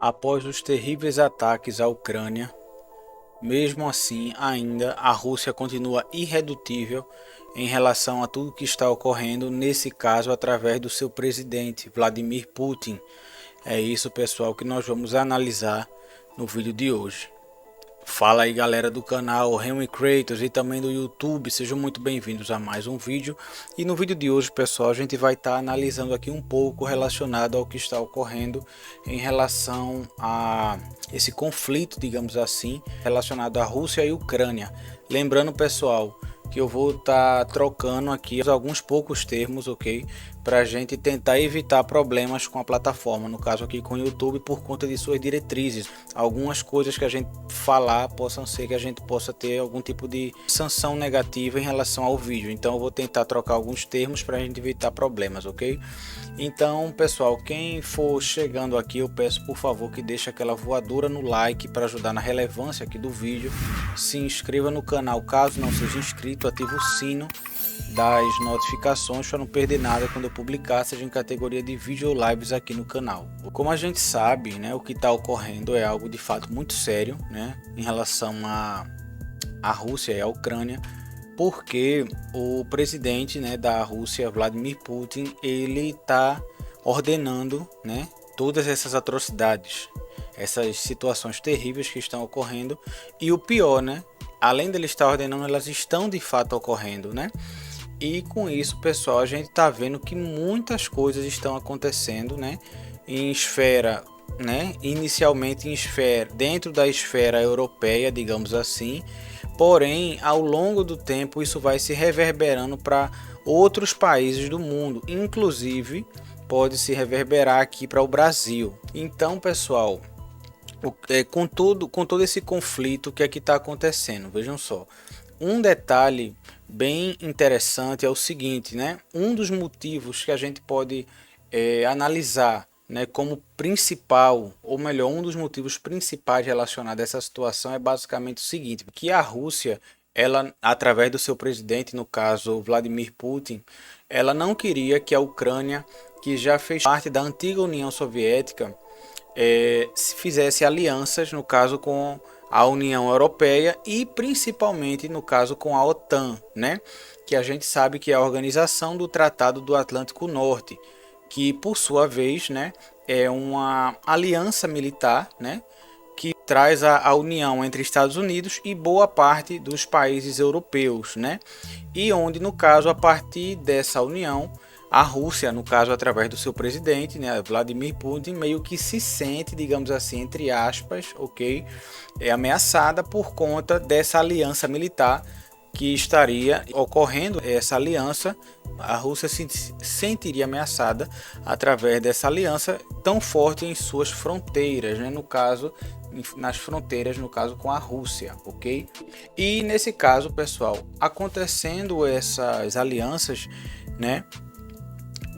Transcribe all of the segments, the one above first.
Após os terríveis ataques à Ucrânia, mesmo assim, ainda a Rússia continua irredutível em relação a tudo que está ocorrendo, nesse caso através do seu presidente, Vladimir Putin. É isso, pessoal, que nós vamos analisar no vídeo de hoje. Fala aí, galera do canal Henry Kratos e também do YouTube, sejam muito bem-vindos a mais um vídeo. E no vídeo de hoje, pessoal, a gente vai estar analisando aqui um pouco relacionado ao que está ocorrendo em relação a esse conflito, digamos assim, relacionado à Rússia e Ucrânia. Lembrando, pessoal, que eu vou estar trocando aqui alguns poucos termos, ok? Para a gente tentar evitar problemas com a plataforma, no caso aqui com o YouTube, por conta de suas diretrizes. Algumas coisas que a gente falar possam ser que a gente possa ter algum tipo de sanção negativa em relação ao vídeo. Então eu vou tentar trocar alguns termos para a gente evitar problemas, ok? Então, pessoal, quem for chegando aqui, eu peço por favor que deixe aquela voadora no like para ajudar na relevância aqui do vídeo. Se inscreva no canal caso não seja inscrito, ative o sino das notificações para não perder nada quando eu publicar, seja em categoria de vídeo ou lives aqui no canal. Como a gente sabe, né, o que está ocorrendo é algo de fato muito sério, né, em relação à Rússia e à Ucrânia, porque o presidente, né, da Rússia, Vladimir Putin, ele está ordenando, né, todas essas atrocidades, essas situações terríveis que estão ocorrendo, e o pior, né, além dele estar ordenando, elas estão de fato ocorrendo, né? E com isso, pessoal, a gente está vendo que muitas coisas estão acontecendo, né, em esfera, né, inicialmente em esfera, dentro da esfera europeia, digamos assim. Porém, ao longo do tempo, isso vai se reverberando para outros países do mundo, inclusive pode se reverberar aqui para o Brasil. Então, pessoal, com todo esse conflito, o que é que está acontecendo? Vejam só, um detalhe bem interessante é o seguinte, né? Um dos motivos que a gente pode analisar, né, como principal, ou melhor, um dos motivos principais relacionados a essa situação é basicamente o seguinte, que a Rússia, ela, através do seu presidente, no caso Vladimir Putin, ela não queria que a Ucrânia, que já fez parte da antiga União Soviética, se fizesse alianças, no caso com a União Europeia e principalmente no caso com a OTAN, né? Que a gente sabe que é a organização do Tratado do Atlântico Norte, que por sua vez, né, é uma aliança militar, né, que traz a união entre Estados Unidos e boa parte dos países europeus, né? E onde, no caso, a partir dessa união, a Rússia, no caso, através do seu presidente, né, Vladimir Putin, meio que se sente, digamos assim, entre aspas, ok, ameaçada por conta dessa aliança militar que estaria ocorrendo. Essa aliança, a Rússia se sentiria ameaçada através dessa aliança tão forte em suas fronteiras, né, no caso, nas fronteiras, no caso com a Rússia, ok? E nesse caso, pessoal, acontecendo essas alianças, né,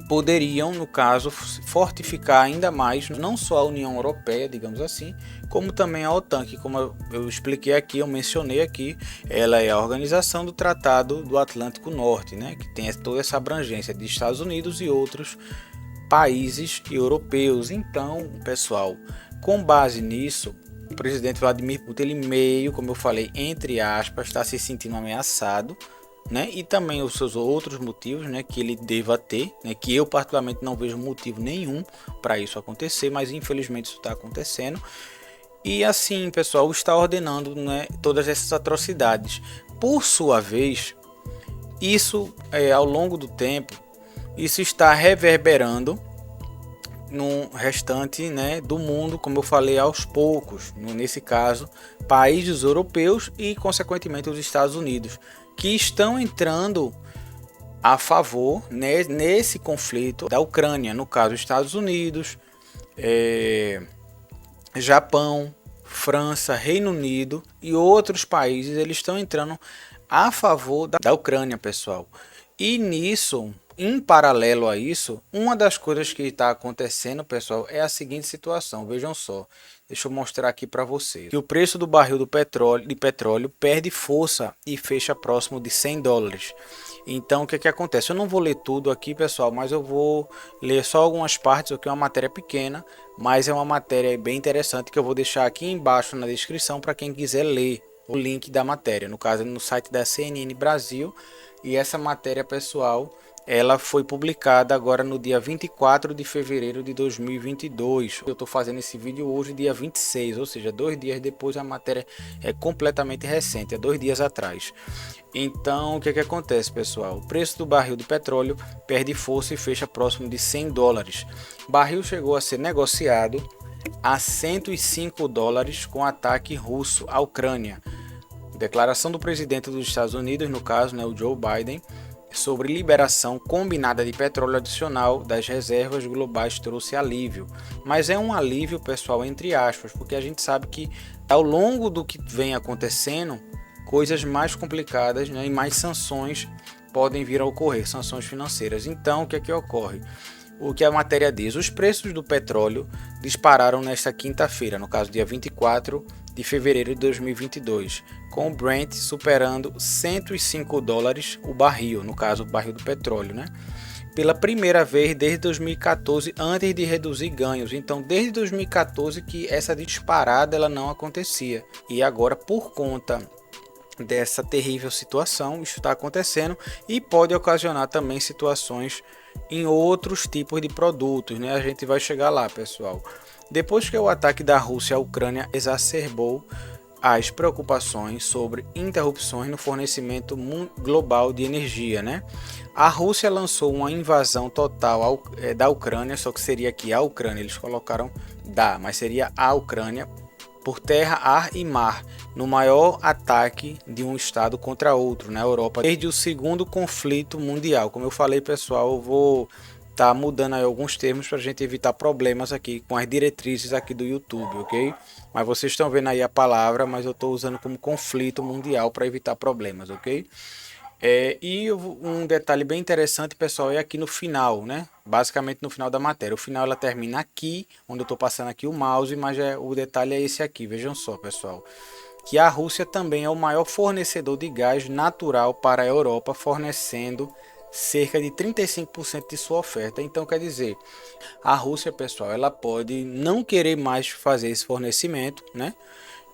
poderiam, no caso, fortificar ainda mais não só a União Europeia, digamos assim, como também a OTAN, que, como eu expliquei aqui, eu mencionei aqui, ela é a organização do Tratado do Atlântico Norte, né, que tem toda essa abrangência de Estados Unidos e outros países europeus. Então, pessoal, com base nisso, o presidente Vladimir Putin, ele meio, como eu falei, entre aspas, está se sentindo ameaçado, né? E também os seus outros motivos, né, que ele deva ter, né, que eu particularmente não vejo motivo nenhum para isso acontecer, mas infelizmente isso está acontecendo. E assim, pessoal, está ordenando, né, todas essas atrocidades. Por sua vez, isso ao longo do tempo, isso está reverberando no restante, né, do mundo, como eu falei, aos poucos, nesse caso, países europeus e consequentemente os Estados Unidos, que estão entrando a favor, né, nesse conflito da Ucrânia, no caso Estados Unidos, Japão, França, Reino Unido e outros países, eles estão entrando a favor da Ucrânia, pessoal. E nisso, em paralelo a isso, uma das coisas que está acontecendo, pessoal, é a seguinte situação. Vejam só, deixa eu mostrar aqui para vocês. Que o preço do barril de petróleo perde força e fecha próximo de $100. Então o que é que acontece? Eu não vou ler tudo aqui, pessoal, mas eu vou ler só algumas partes, aqui é uma matéria pequena, mas é uma matéria bem interessante que eu vou deixar aqui embaixo na descrição para quem quiser ler o link da matéria, no caso no site da CNN Brasil. E essa matéria, pessoal, ela foi publicada agora no dia 24 de fevereiro de 2022. Eu estou fazendo esse vídeo hoje, dia 26, ou seja, 2 dias depois. A matéria é completamente recente, é 2 dias atrás. Então, o que acontece, pessoal? O preço do barril de petróleo perde força e fecha próximo de $100. O barril chegou a ser negociado a $105 com ataque russo à Ucrânia. Declaração do presidente dos Estados Unidos, no caso, o Joe Biden, sobre liberação combinada de petróleo adicional das reservas globais trouxe alívio. Mas é um alívio, pessoal, entre aspas, porque a gente sabe que ao longo do que vem acontecendo, coisas mais complicadas, e mais sanções podem vir a ocorrer, sanções financeiras. Então, o que ocorre? O que a matéria diz: os preços do petróleo dispararam nesta quinta-feira, no caso dia 24 de fevereiro de 2022, com o Brent superando $105 o barril, no caso o barril do petróleo, pela primeira vez desde 2014, antes de reduzir ganhos. Então, desde 2014 que essa disparada ela não acontecia, e agora, por conta dessa terrível situação, isso está acontecendo e pode ocasionar também situações em outros tipos de produtos, A gente vai chegar lá, pessoal. Depois que o ataque da Rússia à Ucrânia exacerbou as preocupações sobre interrupções no fornecimento global de energia, A Rússia lançou uma invasão total da Ucrânia, só que seria aqui a Ucrânia, eles colocaram mas seria a Ucrânia, por terra, ar e mar, no maior ataque de um estado contra outro na Europa desde o segundo conflito mundial. Como eu falei, pessoal, eu vou estar mudando aí alguns termos para a gente evitar problemas aqui com as diretrizes aqui do YouTube, ok? Mas vocês estão vendo aí a palavra, mas eu estou usando como conflito mundial para evitar problemas, ok? E um detalhe bem interessante, pessoal, é aqui no final, Basicamente no final da matéria. O final ela termina aqui, onde eu estou passando aqui o mouse, mas o detalhe é esse aqui. Vejam só, pessoal, que a Rússia também é o maior fornecedor de gás natural para a Europa, fornecendo cerca de 35% de sua oferta. Então, quer dizer, a Rússia, pessoal, ela pode não querer mais fazer esse fornecimento,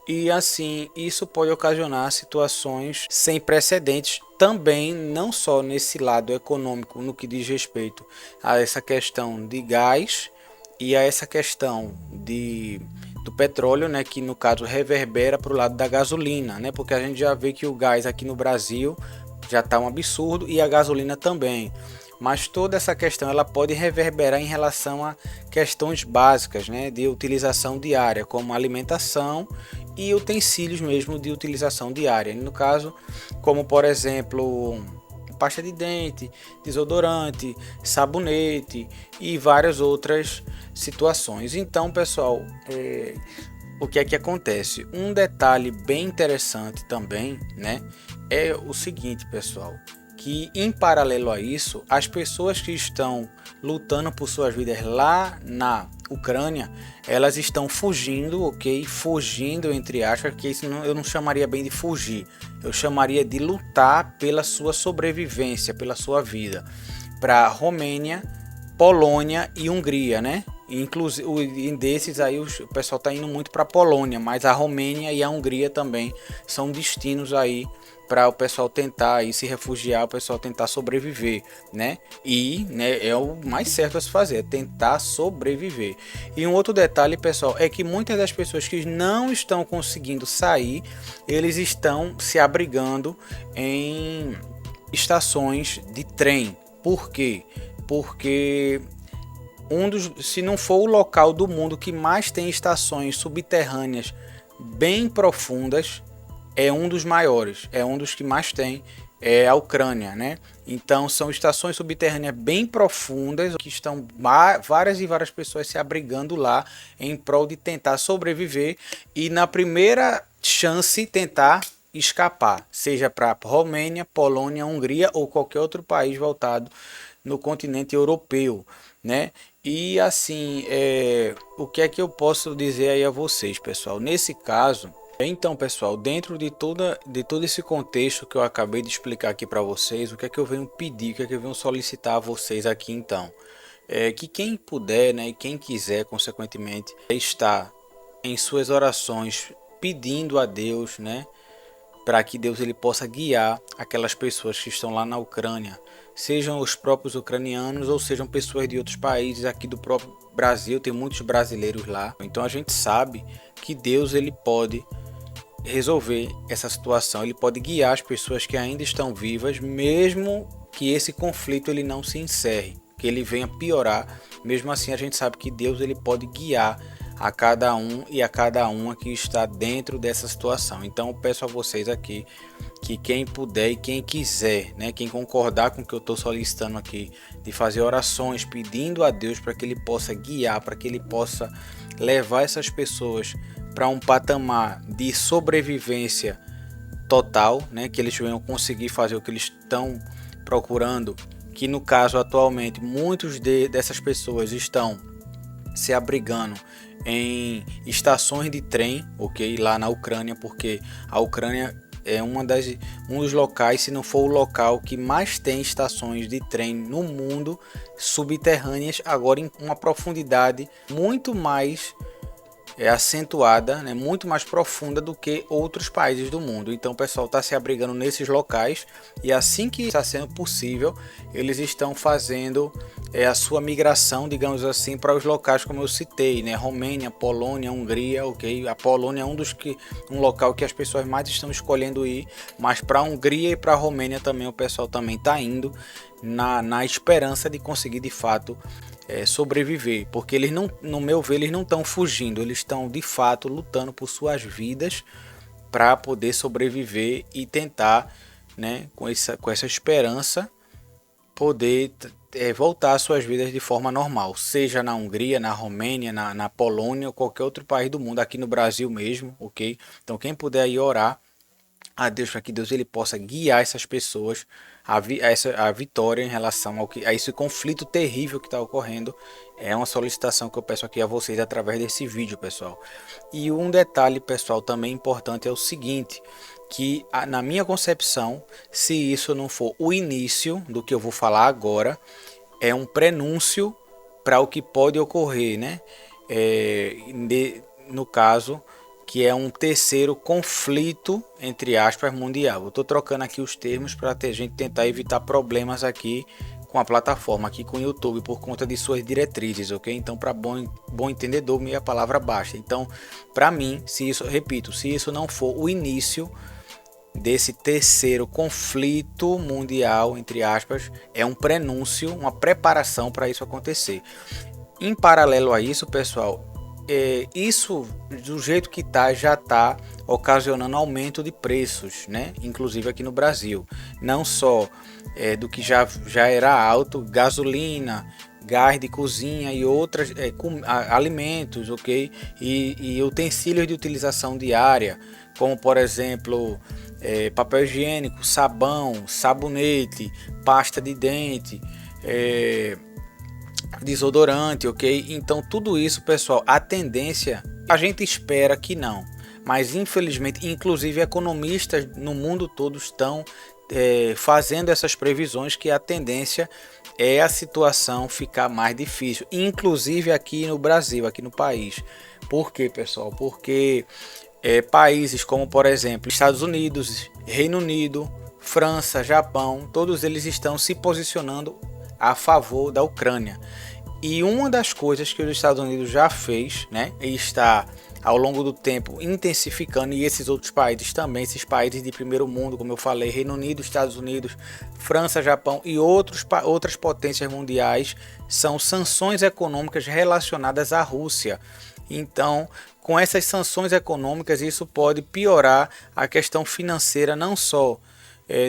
E assim, isso pode ocasionar situações sem precedentes também, não só nesse lado econômico, no que diz respeito a essa questão de gás e a essa questão do petróleo, que no caso reverbera para o lado da gasolina, porque a gente já vê que o gás aqui no Brasil já está um absurdo e a gasolina também. Mas toda essa questão ela pode reverberar em relação a questões básicas, de utilização diária, como alimentação e utensílios mesmo de utilização diária. No caso, como por exemplo, pasta de dente, desodorante, sabonete e várias outras situações. Então, pessoal, o que é que acontece? Um detalhe bem interessante também, é o seguinte, pessoal, que em paralelo a isso, as pessoas que estão lutando por suas vidas lá na Ucrânia, elas estão fugindo, ok? Fugindo entre aspas, que isso eu não chamaria bem de fugir, eu chamaria de lutar pela sua sobrevivência, pela sua vida, para Romênia, Polônia e Hungria, Inclusive, desses aí o pessoal está indo muito para a Polônia, mas a Romênia e a Hungria também são destinos aí para o pessoal tentar aí se refugiar, o pessoal tentar sobreviver, E é o mais certo a se fazer, é tentar sobreviver. E um outro detalhe, pessoal, é que muitas das pessoas que não estão conseguindo sair, eles estão se abrigando em estações de trem. Por quê? Porque se não for o local do mundo que mais tem estações subterrâneas bem profundas, é um dos maiores, é um dos que mais tem, é a Ucrânia, Então são estações subterrâneas bem profundas que estão várias e várias pessoas se abrigando lá em prol de tentar sobreviver e na primeira chance tentar escapar, seja para Romênia, Polônia, Hungria ou qualquer outro país voltado no continente europeu, E assim, o que é que eu posso dizer aí a vocês, pessoal? Nesse caso, Então, pessoal, dentro de todo esse contexto que eu acabei de explicar aqui para vocês, o que é que eu venho pedir, o que é que eu venho solicitar a vocês aqui então? É que quem puder, né, e quem quiser, consequentemente, estar em suas orações pedindo a Deus, né, para que Deus ele possa guiar aquelas pessoas que estão lá na Ucrânia, sejam os próprios ucranianos ou sejam pessoas de outros países aqui do próprio Brasil, tem muitos brasileiros lá. Então a gente sabe que Deus ele pode resolver essa situação, ele pode guiar as pessoas que ainda estão vivas, mesmo que esse conflito ele não se encerre, que ele venha piorar. Mesmo assim a gente sabe que Deus ele pode guiar a cada um e a cada uma que está dentro dessa situação. Então eu peço a vocês aqui que quem puder e quem quiser, né, quem concordar com o que eu estou solicitando aqui, de fazer orações pedindo a Deus para que ele possa guiar, para que ele possa levar essas pessoas para um patamar de sobrevivência total, né, que eles venham conseguir fazer o que eles estão procurando, que no caso atualmente muitos dessas pessoas estão se abrigando em estações de trem, ok, lá na Ucrânia, porque a Ucrânia é um dos locais, se não for o local que mais tem estações de trem no mundo subterrâneas, agora em uma profundidade muito mais acentuada, né, muito mais profunda do que outros países do mundo. Então o pessoal está se abrigando nesses locais e assim que está sendo possível, eles estão fazendo a sua migração, digamos assim, para os locais como eu citei, né, Romênia, Polônia, Hungria, ok? A Polônia é um local que as pessoas mais estão escolhendo ir, mas para a Hungria e para a Romênia também o pessoal também está indo na esperança de conseguir de fato sobreviver, porque eles não, no meu ver, eles não estão fugindo, eles estão de fato lutando por suas vidas para poder sobreviver e tentar, né, com essa esperança, poder voltar às suas vidas de forma normal, seja na Hungria, na Romênia, na Polônia ou qualquer outro país do mundo, aqui no Brasil mesmo, ok? Então quem puder aí orar a Deus para que Deus ele possa guiar essas pessoas a vitória em relação a esse conflito terrível que está ocorrendo. É uma solicitação que eu peço aqui a vocês através desse vídeo, pessoal. E um detalhe, pessoal, também importante é o seguinte, que na minha concepção, se isso não for o início do que eu vou falar agora, é um prenúncio para o que pode ocorrer, né? No caso, que é um terceiro conflito, entre aspas, mundial. Eu estou trocando aqui os termos para a gente tentar evitar problemas aqui com a plataforma, aqui com o YouTube, por conta de suas diretrizes, ok? Então, para bom entendedor, meia palavra basta. Então, para mim, se isso não for o início desse terceiro conflito mundial, entre aspas, é um prenúncio, uma preparação para isso acontecer. Em paralelo a isso, pessoal, isso do jeito que tá já está ocasionando aumento de preços, né? Inclusive aqui no Brasil, não só do que já era alto, gasolina, gás de cozinha e outras alimentos, ok? E utensílios de utilização diária, como por exemplo papel higiênico, sabão, sabonete, pasta de dente, desodorante, ok? Então tudo isso, pessoal, a tendência, a gente espera que não, mas infelizmente, inclusive economistas no mundo todo estão fazendo essas previsões que a tendência é a situação ficar mais difícil, inclusive aqui no Brasil, aqui no país. Por quê, pessoal? Porque países como, por exemplo, Estados Unidos, Reino Unido, França, Japão, todos eles estão se posicionando a favor da Ucrânia. E uma das coisas que os Estados Unidos já fez, né, e está ao longo do tempo intensificando, e esses outros países também, esses países de primeiro mundo, como eu falei, Reino Unido, Estados Unidos, França, Japão e outras potências mundiais, são sanções econômicas relacionadas à Rússia. Então, com essas sanções econômicas, isso pode piorar a questão financeira não só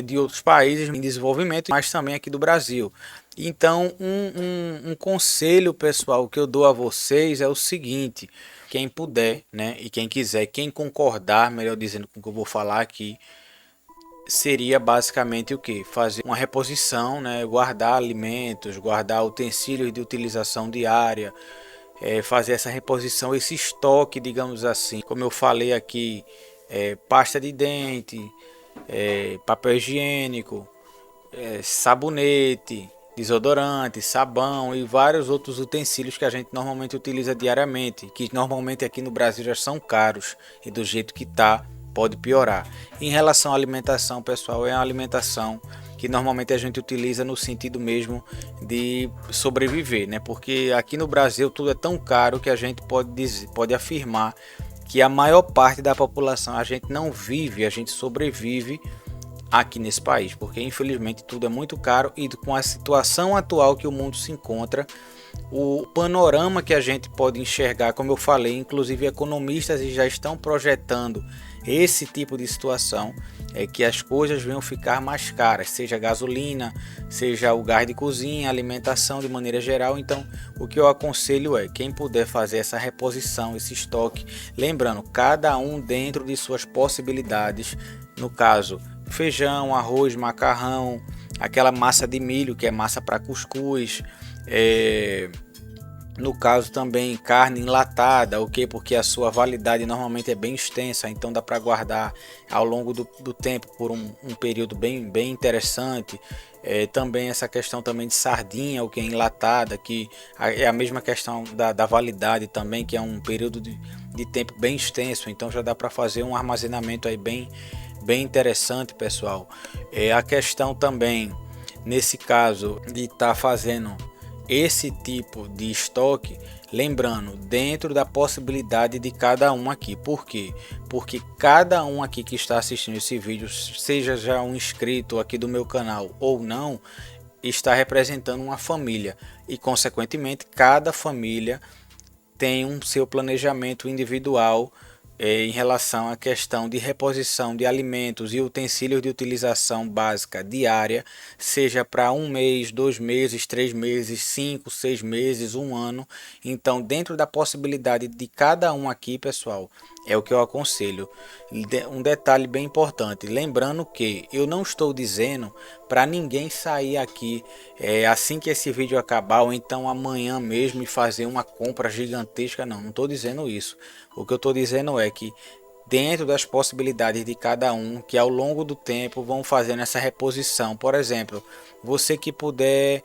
de outros países em desenvolvimento, mas também aqui do Brasil. Então, um conselho, pessoal, que eu dou a vocês é o seguinte: quem puder, né, e quem quiser, quem concordar, melhor dizendo, com o que eu vou falar aqui, seria basicamente o que? Fazer uma reposição, né, guardar alimentos, guardar utensílios de utilização diária, fazer essa reposição, esse estoque, digamos assim, como eu falei aqui, pasta de dente, papel higiênico, sabonete, desodorante, sabão e vários outros utensílios que a gente normalmente utiliza diariamente, que normalmente aqui no Brasil já são caros e do jeito que tá pode piorar. Em relação à alimentação, pessoal, é uma alimentação que normalmente a gente utiliza no sentido mesmo de sobreviver, né? Porque aqui no Brasil tudo é tão caro que a gente pode afirmar que a maior parte da população a gente não vive, a gente sobrevive aqui nesse país, porque infelizmente tudo é muito caro e com a situação atual que o mundo se encontra, o panorama que a gente pode enxergar, como eu falei, inclusive economistas já estão projetando esse tipo de situação, é que as coisas venham ficar mais caras, seja gasolina, seja o gás de cozinha, alimentação de maneira geral. Então, o que eu aconselho é quem puder fazer essa reposição, esse estoque, lembrando, cada um dentro de suas possibilidades, no caso, feijão, arroz, macarrão, aquela massa de milho que é massa para cuscuz, no caso também carne enlatada, ok? Porque a sua validade normalmente é bem extensa, então dá para guardar ao longo do tempo por um período bem interessante. Também essa questão também de sardinha, o que é enlatada, que é a mesma questão da validade também, que é um período de tempo bem extenso, então já dá para fazer um armazenamento aí bem interessante, pessoal. A questão também, nesse caso, de estar fazendo esse tipo de estoque, lembrando, dentro da possibilidade de cada um aqui. Por quê? Porque cada um aqui que está assistindo esse vídeo, seja já um inscrito aqui do meu canal ou não, está representando uma família e, consequentemente, cada família tem um seu planejamento individual em relação à questão de reposição de alimentos e utensílios de utilização básica diária, seja para um mês, 2 meses, 3 meses, 5, 6 meses, um ano. Então, dentro da possibilidade de cada um aqui, pessoal, é o que eu aconselho. Um detalhe bem importante, lembrando que eu não estou dizendo para ninguém sair aqui assim que esse vídeo acabar ou então amanhã mesmo e fazer uma compra gigantesca. Não estou dizendo isso. O que eu estou dizendo é que dentro das possibilidades de cada um, que ao longo do tempo vão fazendo essa reposição. Por exemplo, você que puder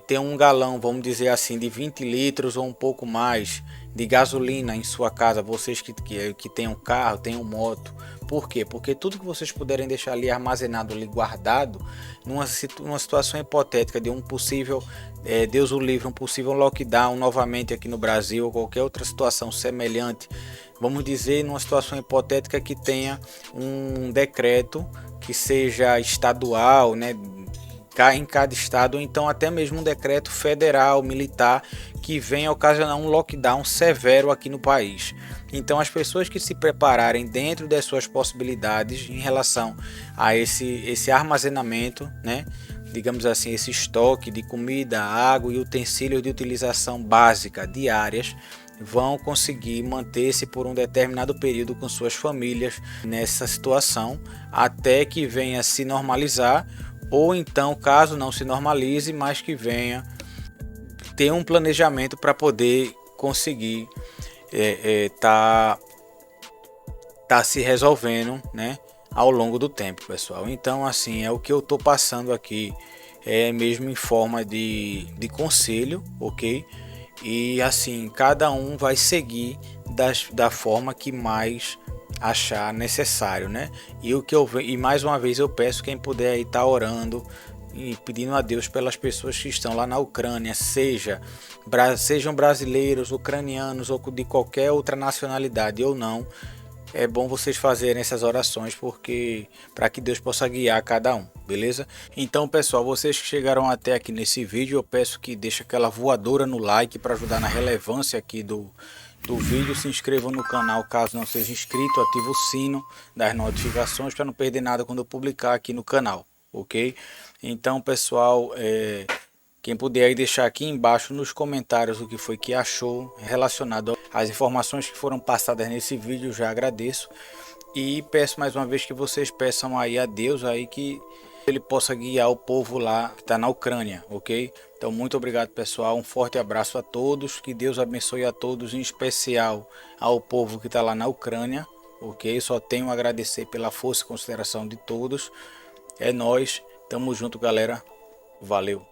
ter um galão, vamos dizer assim, de 20 litros ou um pouco mais de gasolina em sua casa, vocês que tenham carro, tenham moto. Por quê? Porque tudo que vocês puderem deixar ali armazenado, ali guardado, numa situação hipotética de um possível, Deus o livre, um possível lockdown novamente aqui no Brasil ou qualquer outra situação semelhante, vamos dizer, numa situação hipotética que tenha um decreto que seja estadual, né, em cada estado, ou então até mesmo um decreto federal, militar, que venha ocasionar um lockdown severo aqui no país. Então, as pessoas que se prepararem dentro das suas possibilidades em relação a esse armazenamento, né, digamos assim, esse estoque de comida, água e utensílios de utilização básica diárias, vão conseguir manter-se por um determinado período com suas famílias nessa situação, até que venha se normalizar, ou então, caso não se normalize, mas que venha ter um planejamento para poder conseguir tá se resolvendo, né, ao longo do tempo, pessoal. Então, assim, é o que eu tô passando aqui, mesmo em forma de conselho, ok? E assim, cada um vai seguir da forma que mais achar necessário, né? E mais uma vez eu peço quem puder aí estar orando e pedindo a Deus pelas pessoas que estão lá na Ucrânia, sejam brasileiros, ucranianos ou de qualquer outra nacionalidade ou não. É bom vocês fazerem essas orações porque para que Deus possa guiar cada um, beleza? Então, pessoal, vocês que chegaram até aqui nesse vídeo, eu peço que deixe aquela voadora no like para ajudar na relevância aqui do vídeo. Se inscrevam no canal caso não seja inscrito, ative o sino das notificações para não perder nada quando eu publicar aqui no canal, ok? Então, pessoal, quem puder aí deixar aqui embaixo nos comentários o que foi que achou relacionado às informações que foram passadas nesse vídeo, já agradeço. E peço mais uma vez que vocês peçam aí a Deus aí que ele possa guiar o povo lá que está na Ucrânia, ok? Então, muito obrigado, pessoal. Um forte abraço a todos. Que Deus abençoe a todos, em especial ao povo que está lá na Ucrânia. ok? Só tenho a agradecer pela força e consideração de todos. É nóis, tamo junto, galera. Valeu.